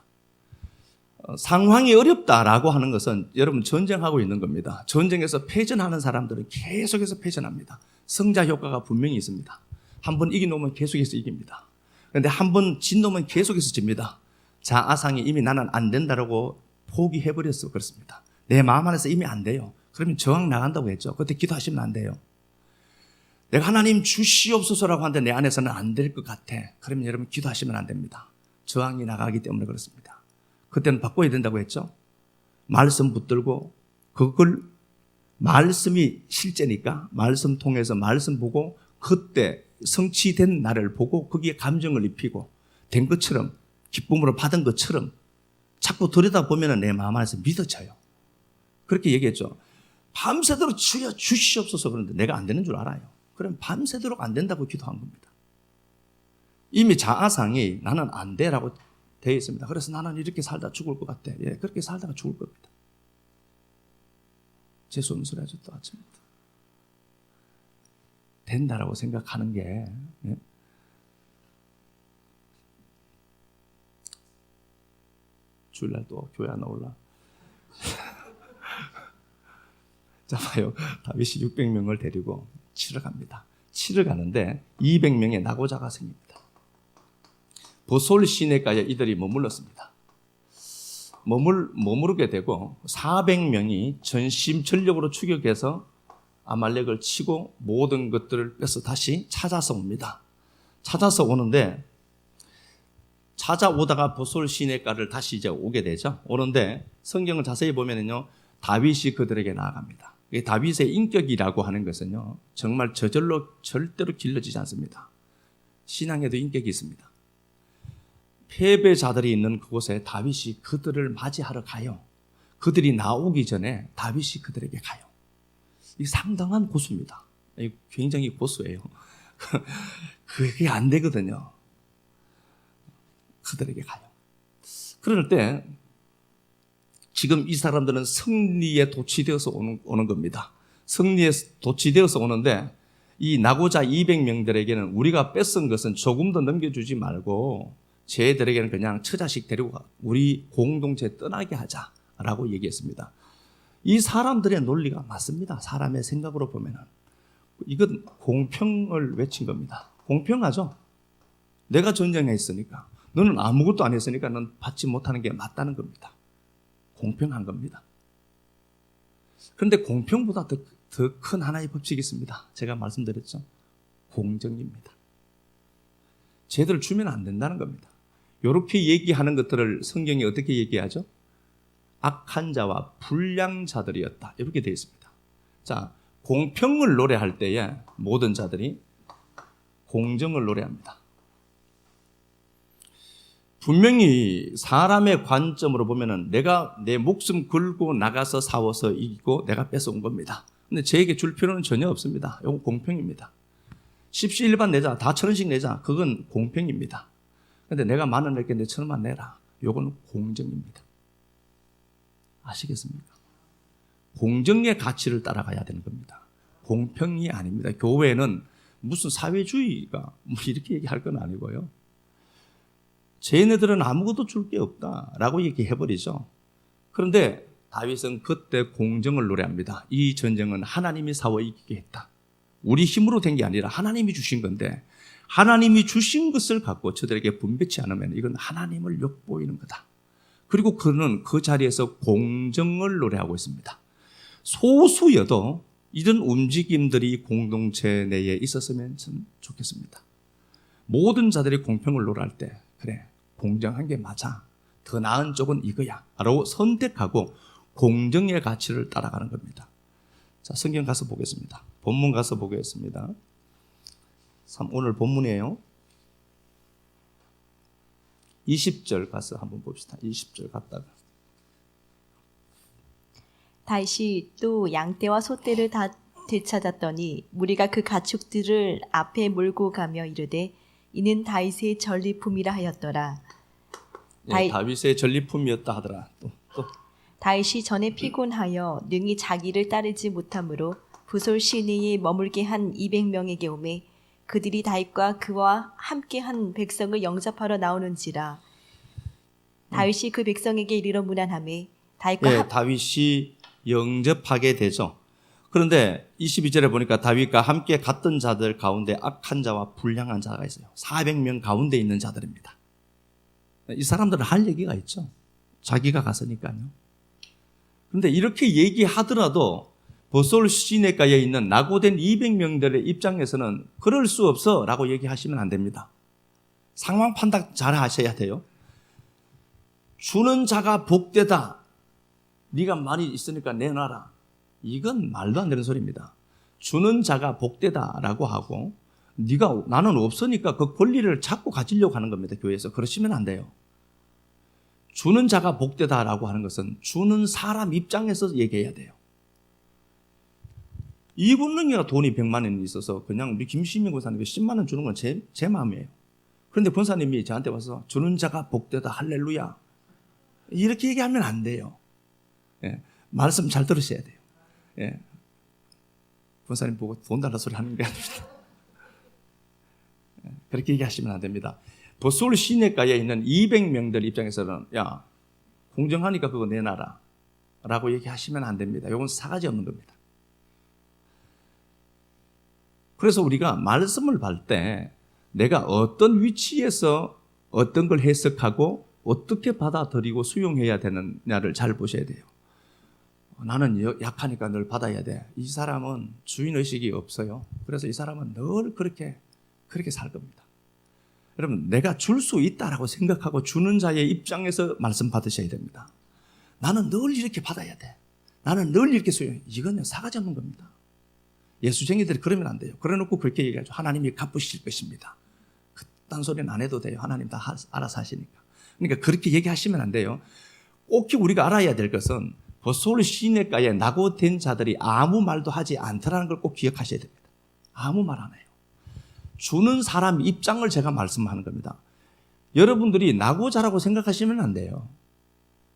상황이 어렵다라고 하는 것은 여러분 전쟁하고 있는 겁니다. 전쟁에서 패전하는 사람들은 계속해서 패전합니다. 성자 효과가 분명히 있습니다. 한번 이긴 놈은 계속해서 이깁니다. 그런데 한번 진 놈은 계속해서 집니다. 자아상이 이미 나는 안 된다라고 포기해버렸어. 그렇습니다. 내 마음 안에서 이미 안 돼요. 그러면 저항 나간다고 했죠. 그때 기도하시면 안 돼요. 내가 하나님 주시옵소서라고 하는데 내 안에서는 안 될 것 같아. 그러면 여러분 기도하시면 안 됩니다. 저항이 나가기 때문에 그렇습니다. 그때는 바꿔야 된다고 했죠. 말씀 붙들고 그걸 말씀이 실제니까 말씀 통해서 말씀 보고 그때 성취된 나를 보고 거기에 감정을 입히고 된 것처럼 기쁨으로 받은 것처럼 자꾸 들여다보면 내 마음 안에서 믿어져요. 그렇게 얘기했죠. 밤새도록 주여 주시옵소서. 그런데 내가 안 되는 줄 알아요. 그럼 밤새도록 안 된다고 기도한 겁니다. 이미 자아상이 나는 안 돼라고 되어 있습니다. 그래서 나는 이렇게 살다 죽을 것 같아. 예, 그렇게 살다가 죽을 겁니다. 제 손소리 아주 또 아침부터. 된다라고 생각하는 게 예? 주일날 또 교회 안 나올라. 자 봐요. 다윗이 600명을 데리고 치러 갑니다. 치러 가는데 200명의 낙오자가 생깁니다. 보솔 시내가에 이들이 머물렀습니다. 머무르게 되고 400명이 전심전력으로 추격해서 아말렉을 치고 모든 것들을 뺏어 다시 찾아서 옵니다. 찾아서 오는데 찾아오다가 보솔 시내가를 다시 이제 오게 되죠. 오는데 성경을 자세히 보면은요, 다윗이 그들에게 나아갑니다. 다윗의 인격이라고 하는 것은요, 정말 저절로 절대로 길러지지 않습니다. 신앙에도 인격이 있습니다. 패배자들이 있는 그곳에 다윗이 그들을 맞이하러 가요. 그들이 나오기 전에 다윗이 그들에게 가요. 이 상당한 고수입니다. 굉장히 고수예요. 그게 안 되거든요. 그들에게 가요. 그럴 때 지금 이 사람들은 승리에 도취되어서 오는 겁니다. 승리에 도취되어서 오는데 이 낙오자 200명들에게는 우리가 뺏은 것은 조금 더 넘겨주지 말고 쟤들에게는 그냥 처자식 데리고 가. 우리 공동체 떠나게 하자라고 얘기했습니다. 이 사람들의 논리가 맞습니다. 사람의 생각으로 보면은. 이건 공평을 외친 겁니다. 공평하죠? 내가 전쟁에 있으니까. 너는 아무것도 안 했으니까 넌 받지 못하는 게 맞다는 겁니다. 공평한 겁니다. 그런데 공평보다 더 큰 하나의 법칙이 있습니다. 제가 말씀드렸죠. 공정입니다. 쟤들 주면 안 된다는 겁니다. 이렇게 얘기하는 것들을 성경이 어떻게 얘기하죠? 악한 자와 불량자들이었다. 이렇게 되어 있습니다. 자, 공평을 노래할 때에 모든 자들이 공정을 노래합니다. 분명히 사람의 관점으로 보면은 내가 내 목숨 걸고 나가서 싸워서 이기고 내가 뺏어온 겁니다. 근데 저에게 줄 필요는 전혀 없습니다. 이건 공평입니다. 십시일반 내자, 다 1,000원씩 내자. 그건 공평입니다. 근데 내가 10,000원 낼게 내 1,000원만 내라. 요거는 공정입니다. 아시겠습니까? 공정의 가치를 따라가야 되는 겁니다. 공평이 아닙니다. 교회는 무슨 사회주의가 뭐 이렇게 얘기할 건 아니고요. 쟤네들은 아무것도 줄 게 없다라고 얘기해버리죠. 그런데 다윗은 그때 공정을 노래합니다. 이 전쟁은 하나님이 싸워 이기게 했다. 우리 힘으로 된 게 아니라 하나님이 주신 건데 하나님이 주신 것을 갖고 저들에게 분배치 않으면 이건 하나님을 욕보이는 거다. 그리고 그는 그 자리에서 공정을 노래하고 있습니다. 소수여도 이런 움직임들이 공동체 내에 있었으면 참 좋겠습니다. 모든 자들이 공평을 노래할 때 그래 공정한 게 맞아. 더 나은 쪽은 이거야 라고 선택하고 공정의 가치를 따라가는 겁니다. 자, 성경 가서 보겠습니다. 본문 가서 보겠습니다. 오늘 본문이에요. 20절 가서 한번 봅시다. 20절 갔다가 다윗이 또 양떼와 소떼를 다 되찾았더니 무리가 그 가축들을 앞에 몰고 가며 이르되 이는 다윗의 전리품이라 하였더라. 다윗의 전리품이었다 하더라. 또 다윗이 전에 피곤하여 능히 자기를 따르지 못하므로 부솔 시내에 머물게 한 200명에게 오매 그들이 다윗과 그와 함께한 백성을 영접하러 나오는지라. 다윗이 그 백성에게 이르러 문안하매 다윗과 다윗이 영접하게 되죠. 그런데 22절에 보니까 다윗과 함께 갔던 자들 가운데 악한 자와 불량한 자가 있어요. 400명 가운데 있는 자들입니다. 이 사람들은 할 얘기가 있죠. 자기가 갔으니까요. 그런데 이렇게 얘기하더라도 보솔 시내가에 있는 낙오된 200명들의 입장에서는 그럴 수 없어 라고 얘기하시면 안 됩니다. 상황 판단 잘 하셔야 돼요. 주는 자가 복되다. 네가 많이 있으니까 내놔라. 이건 말도 안 되는 소리입니다. 주는 자가 복되다라고 하고 나는 없으니까 그 권리를 자꾸 가지려고 하는 겁니다. 교회에서. 그러시면 안 돼요. 주는 자가 복되다라고 하는 것은 주는 사람 입장에서 얘기해야 돼요. 이분능이가 돈이 100만 원이 있어서 그냥 우리 김시민 권사님께 10만 원 주는 건 제 마음이에요. 그런데 권사님이 저한테 와서 주는 자가 복되다 할렐루야 이렇게 얘기하면 안 돼요. 예, 말씀 잘 들으셔야 돼요. 예, 권사님 보고 돈 달라 소리 하는 게 아닙니다. 예, 그렇게 얘기하시면 안 됩니다. 보솔 시내가에 있는 200명들 입장에서는 야 공정하니까 그거 내놔라 라고 얘기하시면 안 됩니다. 이건 사가지 없는 겁니다. 그래서 우리가 말씀을 볼 때 내가 어떤 위치에서 어떤 걸 해석하고 어떻게 받아들이고 수용해야 되느냐를 잘 보셔야 돼요. 나는 약하니까 늘 받아야 돼. 이 사람은 주인의식이 없어요. 그래서 이 사람은 늘 그렇게 살 겁니다. 여러분 내가 줄 수 있다라고 생각하고 주는 자의 입장에서 말씀 받으셔야 됩니다. 나는 늘 이렇게 받아야 돼. 나는 늘 이렇게 수용해. 이건 사가지 없는 겁니다. 예수쟁이들이 그러면 안 돼요. 그래놓고 그렇게 얘기하죠. 하나님이 갚으실 것입니다. 그딴 소리는 안 해도 돼요. 하나님 다 알아서 하시니까. 그러니까 그렇게 얘기하시면 안 돼요. 꼭 우리가 알아야 될 것은 보솔 시내가에 낙오된 자들이 아무 말도 하지 않더라는 걸 꼭 기억하셔야 됩니다. 아무 말 안 해요. 주는 사람 입장을 제가 말씀하는 겁니다. 여러분들이 낙오자라고 생각하시면 안 돼요.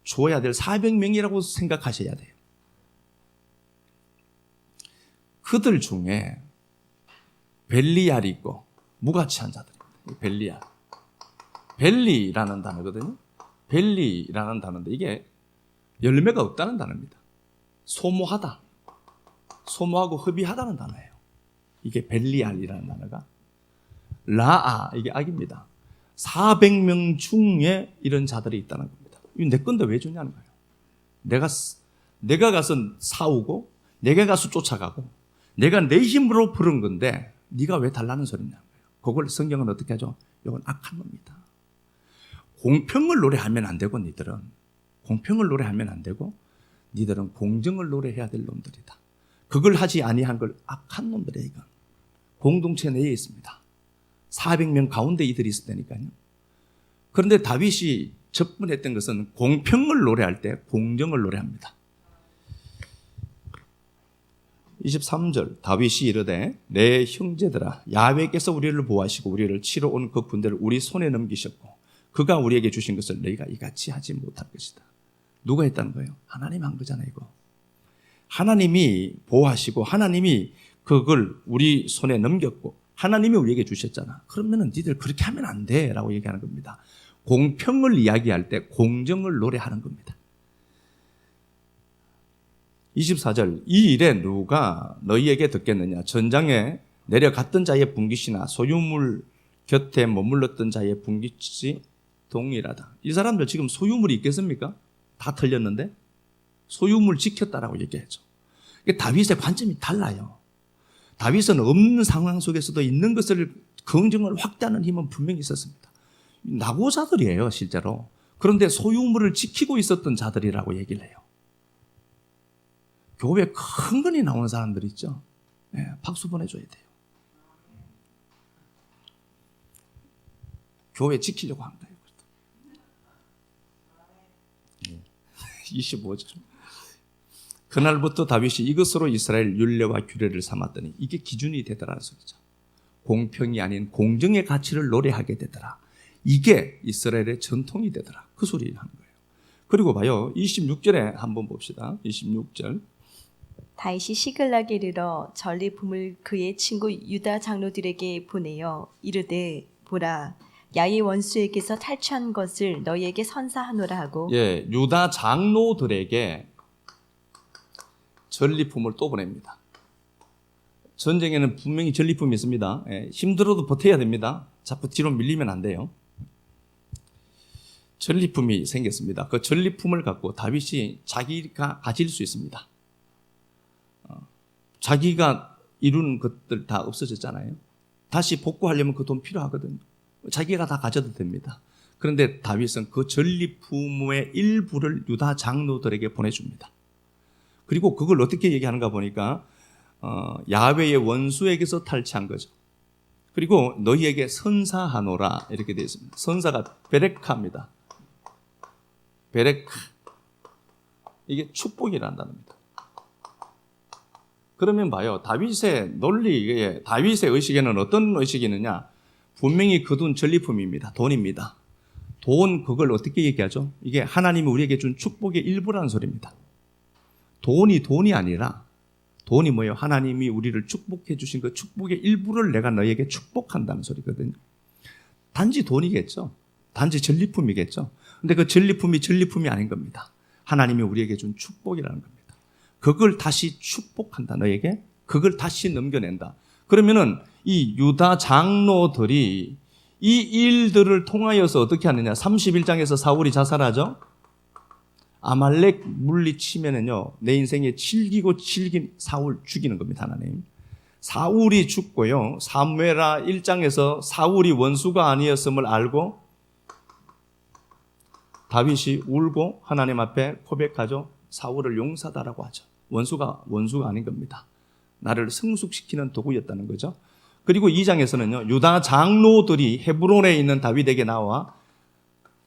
줘야 될 400명이라고 생각하셔야 돼요. 그들 중에 벨리알이 있고 무가치한 자들입니다. 벨리라는 단어거든요. 벨리라는 단어인데 이게 열매가 없다는 단어입니다. 소모하다. 소모하고 흡입하다는 단어예요. 이게 벨리알이라는 단어가. 라아, 이게 악입니다. 400명 중에 이런 자들이 있다는 겁니다. 이거 내 건데 왜 주냐는 거예요. 내가 가서 사오고 내가 가서 쫓아가고 내가 내 힘으로 부른 건데 네가 왜 달라는 소리냐는 거예요. 그걸 성경은 어떻게 하죠? 이건 악한 놈이다. 공평을 노래하면 안 되고 니들은 공평을 노래하면 안 되고 니들은 공정을 노래해야 될 놈들이다. 그걸 하지 아니한 걸 악한 놈들이에요. 이건 공동체 내에 있습니다. 400명 가운데 이들이 있을 테니까요. 그런데 다윗이 접근했던 것은 공평을 노래할 때 공정을 노래합니다. 23절 다윗이 이르되 내 형제들아 야훼께서 우리를 보호하시고 우리를 치러 온 그 군대를 우리 손에 넘기셨고 그가 우리에게 주신 것을 너희가 이같이 하지 못할 것이다. 누가 했다는 거예요? 하나님 한 거잖아요. 이거 하나님이 보호하시고 하나님이 그걸 우리 손에 넘겼고 하나님이 우리에게 주셨잖아. 그러면은 니들 그렇게 하면 안 돼 라고 얘기하는 겁니다. 공평을 이야기할 때 공정을 노래하는 겁니다. 24절 이 일에 누가 너희에게 듣겠느냐? 전장에 내려갔던 자의 분깃이나 소유물 곁에 머물렀던 자의 분깃이 동일하다. 이 사람들 지금 소유물이 있겠습니까? 다 틀렸는데 소유물 지켰다라고 얘기했죠. 다윗의 관점이 달라요. 다윗은 없는 상황 속에서도 있는 것을 긍정을 확대하는 힘은 분명히 있었습니다. 낙오자들이에요 실제로. 그런데 소유물을 지키고 있었던 자들이라고 얘기를 해요. 교회 큰근히 나오는 사람들 있죠. 네, 박수 보내줘야 돼요. 교회 지키려고 한 거예요. 25절 그날부터 다윗이 이것으로 이스라엘 율례와 규례를 삼았더니 이게 기준이 되더라는 소리죠. 공평이 아닌 공정의 가치를 노래하게 되더라. 이게 이스라엘의 전통이 되더라. 그 소리를 하는 거예요. 그리고 봐요. 26절에 한번 봅시다. 26절 다윗이 시글락에 이르러 전리품을 그의 친구 유다 장로들에게 보내어 이르되 보라 야의 원수에게서 탈취한 것을 너희에게 선사하노라 하고 예, 유다 장로들에게 전리품을 또 보냅니다. 전쟁에는 분명히 전리품이 있습니다. 예, 힘들어도 버텨야 됩니다. 자꾸 뒤로 밀리면 안 돼요. 전리품이 생겼습니다. 그 전리품을 갖고 다윗이 자기가 가질 수 있습니다. 자기가 이룬 것들 다 없어졌잖아요. 다시 복구하려면 그 돈 필요하거든요. 자기가 다 가져도 됩니다. 그런데 다윗은 그 전리품의 일부를 유다 장로들에게 보내줍니다. 그리고 그걸 어떻게 얘기하는가 보니까 야훼의 원수에게서 탈취한 거죠. 그리고 너희에게 선사하노라 이렇게 되어 있습니다. 선사가 베레카입니다. 베레카 이게 축복이라는 단어입니다. 그러면 봐요. 다윗의 논리, 다윗의 의식에는 어떤 의식이 있느냐? 분명히 그 돈 전리품입니다. 돈입니다. 돈 그걸 어떻게 얘기하죠? 이게 하나님이 우리에게 준 축복의 일부라는 소리입니다. 돈이 아니라 돈이 뭐예요? 하나님이 우리를 축복해 주신 그 축복의 일부를 내가 너에게 축복한다는 소리거든요. 단지 돈이겠죠. 단지 전리품이겠죠. 근데 그 전리품이 아닌 겁니다. 하나님이 우리에게 준 축복이라는 겁니다. 그걸 다시 축복한다. 너에게 그걸 다시 넘겨낸다. 그러면은 이 유다 장로들이 이 일들을 통하여서 어떻게 하느냐? 31장에서 사울이 자살하죠. 아말렉 물리치면은요, 내 인생에 질기고 질긴 사울 죽이는 겁니다, 하나님. 사울이 죽고요, 사무엘하 1장에서 사울이 원수가 아니었음을 알고 다윗이 울고 하나님 앞에 고백하죠. 사울을 용사다라고 하죠. 원수가 아닌 겁니다. 나를 성숙시키는 도구였다는 거죠. 그리고 2장에서는요, 유다 장로들이 헤브론에 있는 다윗에게 나와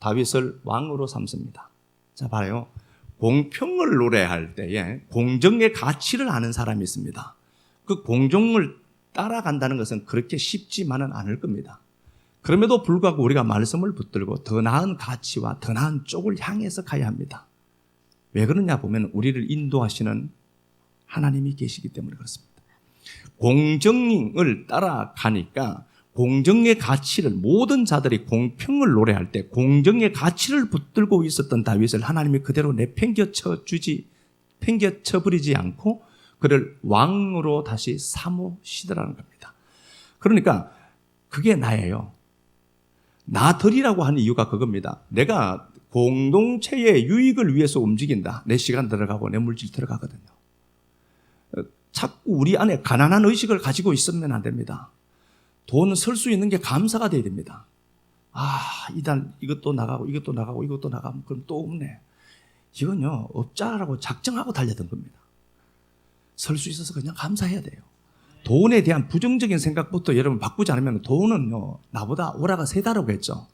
다윗을 왕으로 삼습니다. 자, 봐요. 공평을 노래할 때에 공정의 가치를 아는 사람이 있습니다. 그 공정을 따라간다는 것은 그렇게 쉽지만은 않을 겁니다. 그럼에도 불구하고 우리가 말씀을 붙들고 더 나은 가치와 더 나은 쪽을 향해서 가야 합니다. 왜 그러냐 보면 우리를 인도하시는 하나님이 계시기 때문에 그렇습니다. 공정을 따라가니까 공정의 가치를 모든 자들이 공평을 노래할 때 공정의 가치를 붙들고 있었던 다윗을 하나님이 그대로 내팽겨쳐버리지 않고 그를 왕으로 다시 삼으시더라는 겁니다. 그러니까 그게 나예요. 나들이라고 하는 이유가 그겁니다. 내가 공동체의 유익을 위해서 움직인다. 내 시간 들어가고 내 물질 들어가거든요. 자꾸 우리 안에 가난한 의식을 가지고 있으면 안 됩니다. 돈 쓸 수 있는 게 감사가 돼야 됩니다. 이달 이것도 나가고 이것도 나가면 그럼 또 없네. 이건요, 없자라고 작정하고 달려든 겁니다. 설 수 있어서 그냥 감사해야 돼요. 돈에 대한 부정적인 생각부터 여러분 바꾸지 않으면 돈은요, 나보다 오라가 세다라고 했죠.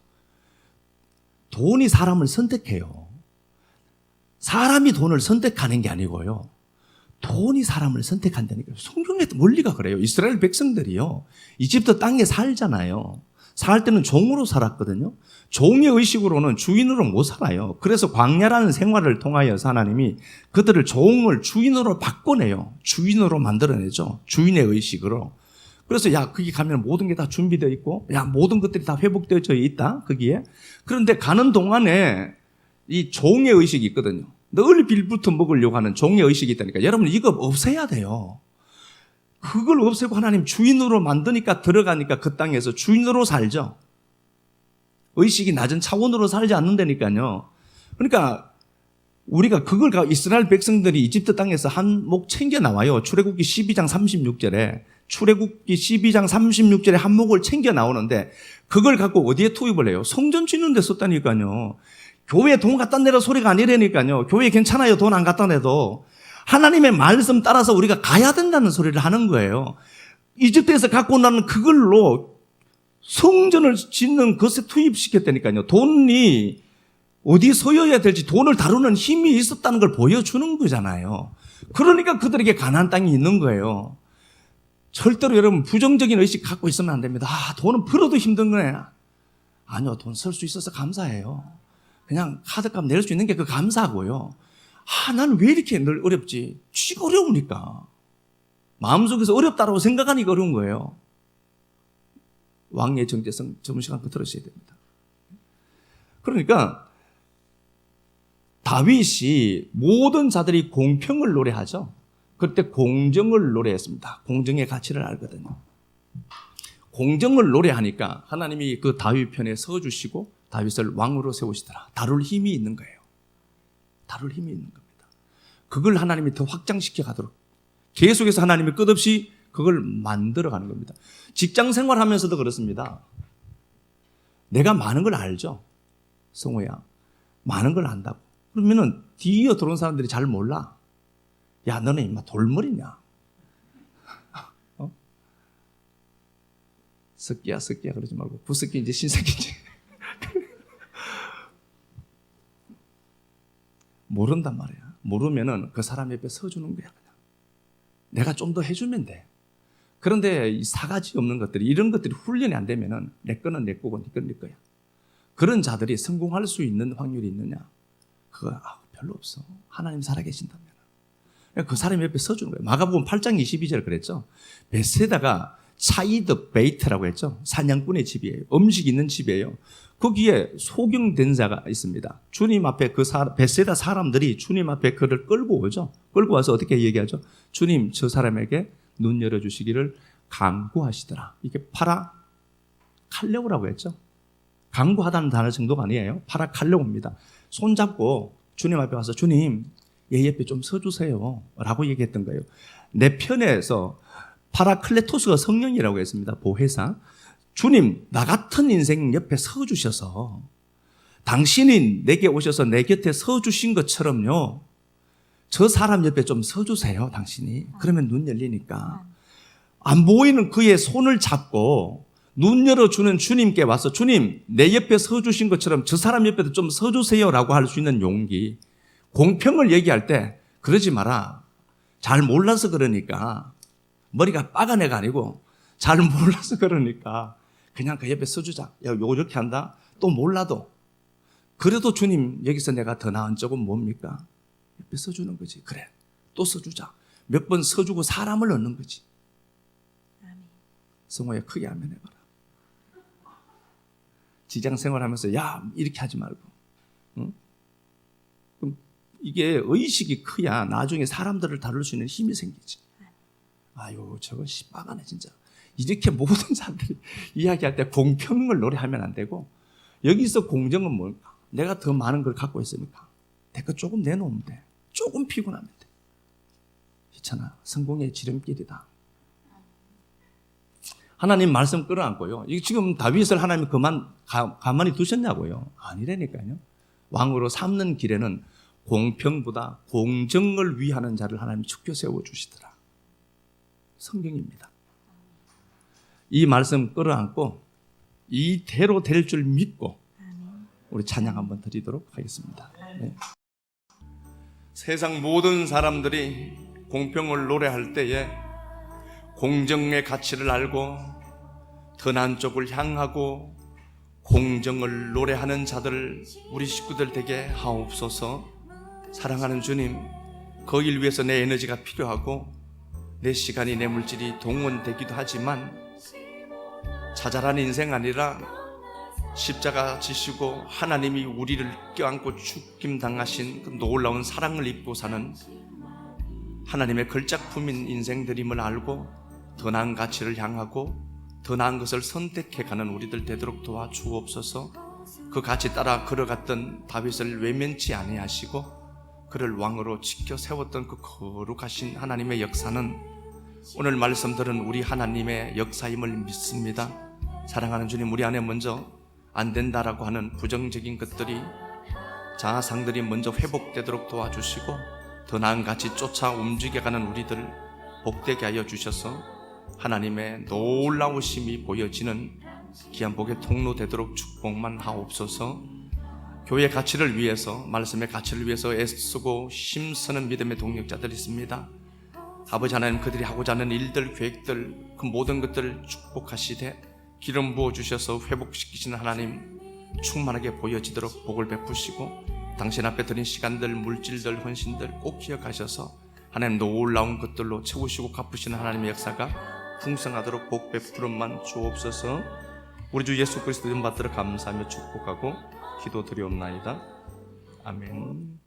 돈이 사람을 선택해요. 사람이 돈을 선택하는 게 아니고요. 돈이 사람을 선택한다니까요. 성경의 원리가 그래요. 이스라엘 백성들이요, 이집트 땅에 살잖아요. 살 때는 종으로 살았거든요. 종의 의식으로는 주인으로 못 살아요. 그래서 광야라는 생활을 통하여서 하나님이 그들을 종을 주인으로 바꿔내요. 주인으로 만들어내죠. 주인의 의식으로. 그래서 야, 거기 가면 모든 게 다 준비되어 있고, 야, 모든 것들이 다 회복되어져 있다, 거기에. 그런데 가는 동안에 이 종의 의식이 있거든요. 늘 빌부터 먹으려고 하는 종의 의식이 있다니까. 여러분, 이거 없애야 돼요. 그걸 없애고 하나님 주인으로 만드니까, 들어가니까 그 땅에서 주인으로 살죠. 의식이 낮은 차원으로 살지 않는다니까요. 그러니까 우리가 그걸 이스라엘 백성들이 이집트 땅에서 한 목 챙겨 나와요. 출애굽기 12장 36절에. 출애굽기 12장 36절에 한 목을 챙겨 나오는데, 그걸 갖고 어디에 투입을 해요? 성전 짓는 데 썼다니까요. 교회 돈 갖다 내라 소리가 아니라니까요. 교회 괜찮아요, 돈 안 갖다 내도. 하나님의 말씀 따라서 우리가 가야 된다는 소리를 하는 거예요. 이집트에서 갖고 나는 그걸로 성전을 짓는 것에 투입시켰다니까요. 돈이 어디 서여야 될지, 돈을 다루는 힘이 있었다는 걸 보여주는 거잖아요. 그러니까 그들에게 가나안 땅이 있는 거예요. 절대로 여러분 부정적인 의식 갖고 있으면 안 됩니다. 아, 돈은 벌어도 힘든 거네. 아니요, 돈 쓸 수 있어서 감사해요. 그냥 카드값 낼 수 있는 게 그 감사하고요. 아, 나는 왜 이렇게 늘 어렵지? 쥐가 어려우니까. 마음속에서 어렵다고 생각하니까 어려운 거예요. 왕의 정체성 점심시간 들으셔야 됩니다. 그러니까 다윗이 모든 자들이 공평을 노래하죠. 그때 공정을 노래했습니다. 공정의 가치를 알거든요. 공정을 노래하니까 하나님이 그 다윗 편에 서주시고 다윗을 왕으로 세우시더라. 다룰 힘이 있는 거예요. 다룰 힘이 있는 겁니다. 그걸 하나님이 더 확장시켜 가도록 계속해서 하나님이 끝없이 그걸 만들어가는 겁니다. 직장 생활하면서도 그렇습니다. 내가 많은 걸 알죠. 성호야, 많은 걸 안다고. 그러면은 뒤에 들어온 사람들이 잘 몰라. 야, 너네 임마 돌머리냐? 석기야 그러지 말고 부석기인지 신석기인지 모른단 말이야. 모르면은 그 사람 옆에 서주는 거야. 그냥 내가 좀 더 해주면 돼. 그런데 이 사가지 없는 것들이, 이런 것들이 훈련이 안 되면은 내 거는 내 거고 네 거는 네 거야. 그런 자들이 성공할 수 있는 확률이 있느냐? 그거 별로 없어. 하나님 살아계신다면 그 사람 옆에 서주는 거예요. 마가복음 8장 22절 그랬죠. 베세다가 차이드 베이트라고 했죠. 사냥꾼의 집이에요. 음식 있는 집이에요. 거기에 소경된 자가 있습니다. 주님 앞에 베세다 사람들이 주님 앞에 그를 끌고 오죠. 끌고 와서 어떻게 얘기하죠? 주님, 저 사람에게 눈 열어주시기를 간구하시더라. 이게 파라칼레오라고 했죠. 간구하다는 단어 정도가 아니에요. 파라칼레오입니다. 손잡고 주님 앞에 와서 주님, 얘 옆에 좀 서주세요 라고 얘기했던 거예요. 내 편에서 파라클레토스가 성령이라고 했습니다. 보혜사. 주님, 나 같은 인생 옆에 서주셔서 당신이 내게 오셔서 내 곁에 서주신 것처럼요, 저 사람 옆에 좀 서주세요, 당신이. 그러면 눈 열리니까. 안 보이는 그의 손을 잡고 눈 열어주는 주님께 와서 주님, 내 옆에 서주신 것처럼 저 사람 옆에도 좀 서주세요 라고 할 수 있는 용기. 공평을 얘기할 때 그러지 마라. 잘 몰라서 그러니까. 머리가 빠간 애가 아니고 잘 몰라서 그러니까 그냥 그 옆에 서주자. 야, 요렇게 한다? 또 몰라도. 그래도 주님, 여기서 내가 더 나은 쪽은 뭡니까? 옆에 서주는 거지. 그래, 또 서주자. 몇 번 서주고 사람을 얻는 거지. 성호야, 크게 아멘 해봐라. 직장 생활하면서 야, 이렇게 하지 말고. 응? 그럼 이게 의식이 커야 나중에 사람들을 다룰 수 있는 힘이 생기지. 아유, 저거 씨빠가네 진짜. 이렇게 모든 사람들이 이야기할 때 공평을 노래하면 안 되고, 여기서 공정은 뭘까? 내가 더 많은 걸 갖고 있으니까 내 거 조금 내놓으면 돼. 조금 피곤하면 돼. 있잖아, 성공의 지름길이다. 하나님 말씀 끌어안고요. 이게 지금 다윗을 하나님 가만히 두셨냐고요? 아니라니까요. 왕으로 삼는 길에는 공평보다 공정을 위하는 자를 하나님 축켜 세워주시더라. 성경입니다. 이 말씀 끌어안고 이대로 될 줄 믿고 우리 찬양 한번 드리도록 하겠습니다. 네. 세상 모든 사람들이 공평을 노래할 때에 공정의 가치를 알고 선한 쪽을 향하고 공정을 노래하는 자들 우리 식구들 되게 하옵소서. 사랑하는 주님, 그 일 위해서 내 에너지가 필요하고 내 시간이 내 물질이 동원되기도 하지만 자잘한 인생 아니라 십자가 지시고 하나님이 우리를 껴안고 죽임당하신 그 놀라운 사랑을 입고 사는 하나님의 걸작품인 인생들임을 알고 더 나은 가치를 향하고 더 나은 것을 선택해가는 우리들 되도록 도와주옵소서. 그 가치 따라 걸어갔던 다윗을 외면치 아니하시고 그를 왕으로 지켜 세웠던 그 거룩하신 하나님의 역사는 오늘 말씀 들은 우리 하나님의 역사임을 믿습니다. 사랑하는 주님, 우리 안에 먼저 안 된다라고 하는 부정적인 것들이 자아상들이 먼저 회복되도록 도와주시고 더 나은 가치 쫓아 움직여가는 우리들 복되게 하여 주셔서 하나님의 놀라우심이 보여지는 귀한 복의 통로 되도록 축복만 하옵소서. 교회의 가치를 위해서, 말씀의 가치를 위해서 애쓰고 힘쓰는 믿음의 동력자들이 있습니다. 아버지 하나님, 그들이 하고자 하는 일들, 계획들, 그 모든 것들을 축복하시되 기름 부어주셔서 회복시키시는 하나님 충만하게 보여지도록 복을 베푸시고 당신 앞에 드린 시간들, 물질들, 헌신들 꼭 기억하셔서 하나님 놀라운 것들로 채우시고 갚으시는 하나님의 역사가 풍성하도록 복 베푸름만 주옵소서. 우리 주 예수 그리스도 이름 받들어 감사하며 축복하고 기도드리옵나이다. 아멘.